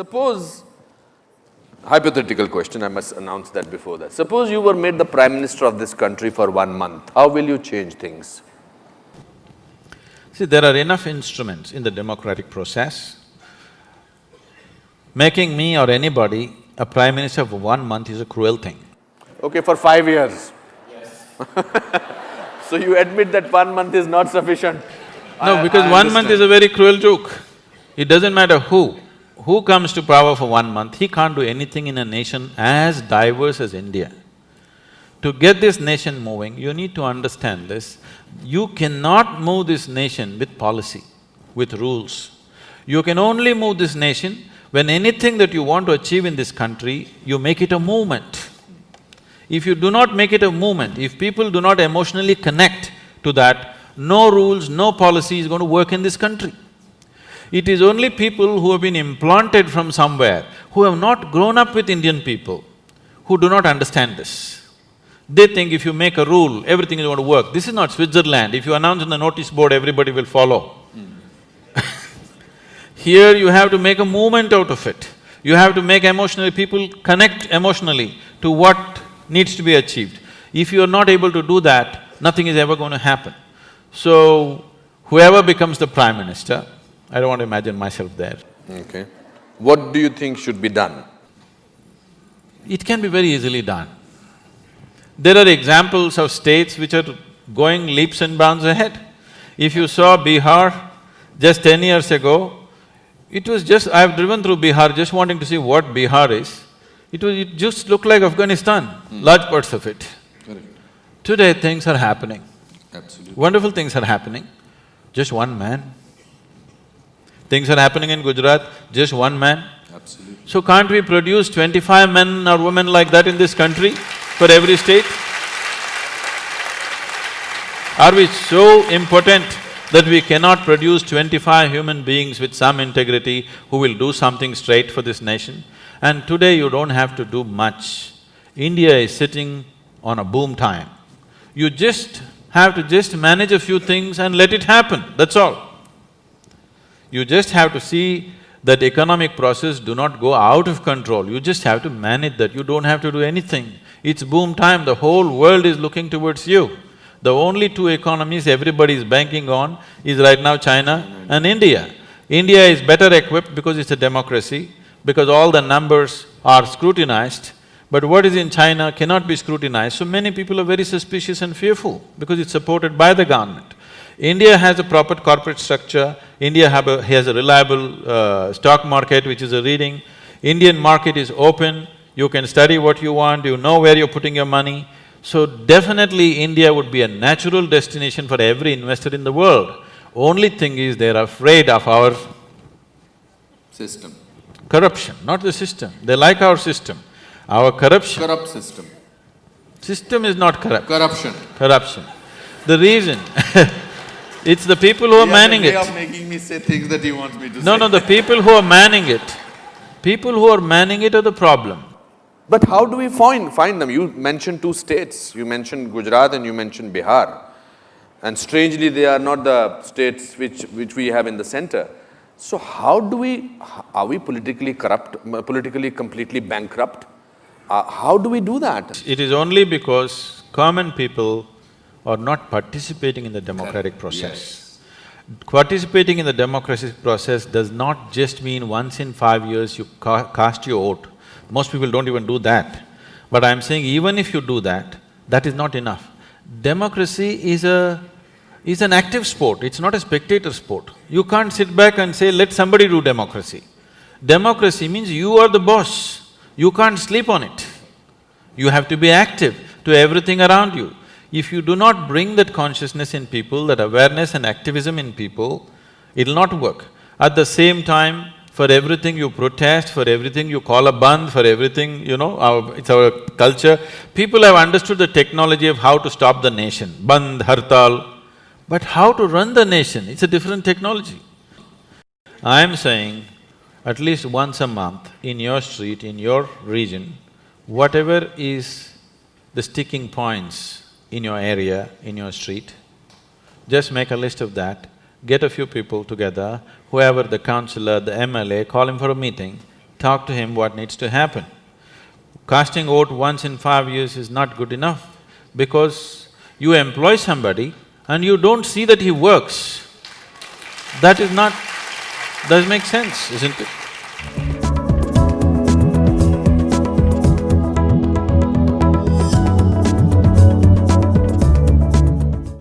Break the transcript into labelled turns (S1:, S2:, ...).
S1: Suppose, hypothetical question, I must announce that before that. Suppose you were made the Prime Minister of this country for 1 month, how will you change things?
S2: See, there are enough instruments in the democratic process. Making me or anybody a Prime Minister for 1 month is a cruel thing.
S1: Okay, for 5 years. Yes. So you admit that 1 month is not sufficient?
S2: No, because 1 month is a very cruel joke. It doesn't matter who comes to power for 1 month, he can't do anything in a nation as diverse as India. To get this nation moving, you need to understand this. You cannot move this nation with policy, with rules. You can only move this nation when anything that you want to achieve in this country, you make it a movement. If you do not make it a movement, if people do not emotionally connect to that, no rules, no policy is going to work in this country. It is only people who have been implanted from somewhere, who have not grown up with Indian people, who do not understand this. They think if you make a rule, everything is going to work. This is not Switzerland. If you announce on the notice board, everybody will follow. Here you have to make a movement out of it. You have to make people connect emotionally to what needs to be achieved. If you are not able to do that, nothing is ever going to happen. So, whoever becomes the Prime Minister, I don't want to imagine myself there.
S1: Okay. What do you think should be done?
S2: It can be very easily done. There are examples of states which are going leaps and bounds ahead. If you saw Bihar just 10 years ago, it was just… I've driven through Bihar just wanting to see what Bihar is. It just looked like Afghanistan, large parts of it.
S1: Correct.
S2: Today things are happening.
S1: Absolutely.
S2: Wonderful things are happening. Just one man. Things are happening in Gujrat, just one man.
S1: Absolutely.
S2: So can't we produce 25 men or women like that in this country for every state? Are we so impotent that we cannot produce 25 human beings with some integrity who will do something straight for this nation? And today you don't have to do much. India is sitting on a boom time. You just have to manage a few things and let it happen, that's all. You just have to see that economic process do not go out of control, you just have to manage that, you don't have to do anything. It's boom time, the whole world is looking towards you. The only two economies everybody is banking on is right now China and India. India is better equipped because it's a democracy, because all the numbers are scrutinized, but what is in China cannot be scrutinized, so many people are very suspicious and fearful because it's supported by the government. India has a proper corporate structure, India has a reliable stock market which is a reading, Indian market is open, you can study what you want, you know where you're putting your money. So definitely India would be a natural destination for every investor in the world. Only thing is they're afraid of our
S1: system.
S2: Corruption, not the system. They like our system. Our corruption…
S1: Corrupt system.
S2: System is not corrupt.
S1: Corruption.
S2: Corruption. The reason it's the people who are manning it.
S1: You are making me say things that he wants me to say.
S2: No, the people who are manning it. People who are manning it are the problem.
S1: But how do we find them? You mentioned two states, you mentioned Gujarat and you mentioned Bihar. And strangely, they are not the states which we have in the center. So how do we… are we politically corrupt, politically completely bankrupt? How do we do that?
S2: It is only because common people are not participating in the democratic process.
S1: Yes.
S2: Participating in the democratic process does not just mean once in 5 years you cast your vote. Most people don't even do that. But I'm saying even if you do that, that is not enough. Democracy is an active sport, it's not a spectator sport. You can't sit back and say, let somebody do democracy. Democracy means you are the boss, you can't sleep on it. You have to be active to everything around you. If you do not bring that consciousness in people, that awareness and activism in people, it'll not work. At the same time, for everything you protest, for everything you call a bandh, for everything, it's our culture. People have understood the technology of how to stop the nation, bandh, hartal. But how to run the nation, it's a different technology. I'm saying, at least once a month, in your street, in your region, whatever is the sticking points in your area, in your street, just make a list of that, get a few people together, whoever the councillor, the MLA, call him for a meeting, talk to him what needs to happen. Casting vote once in 5 years is not good enough because you employ somebody and you don't see that he works. That is not… does make sense, isn't it?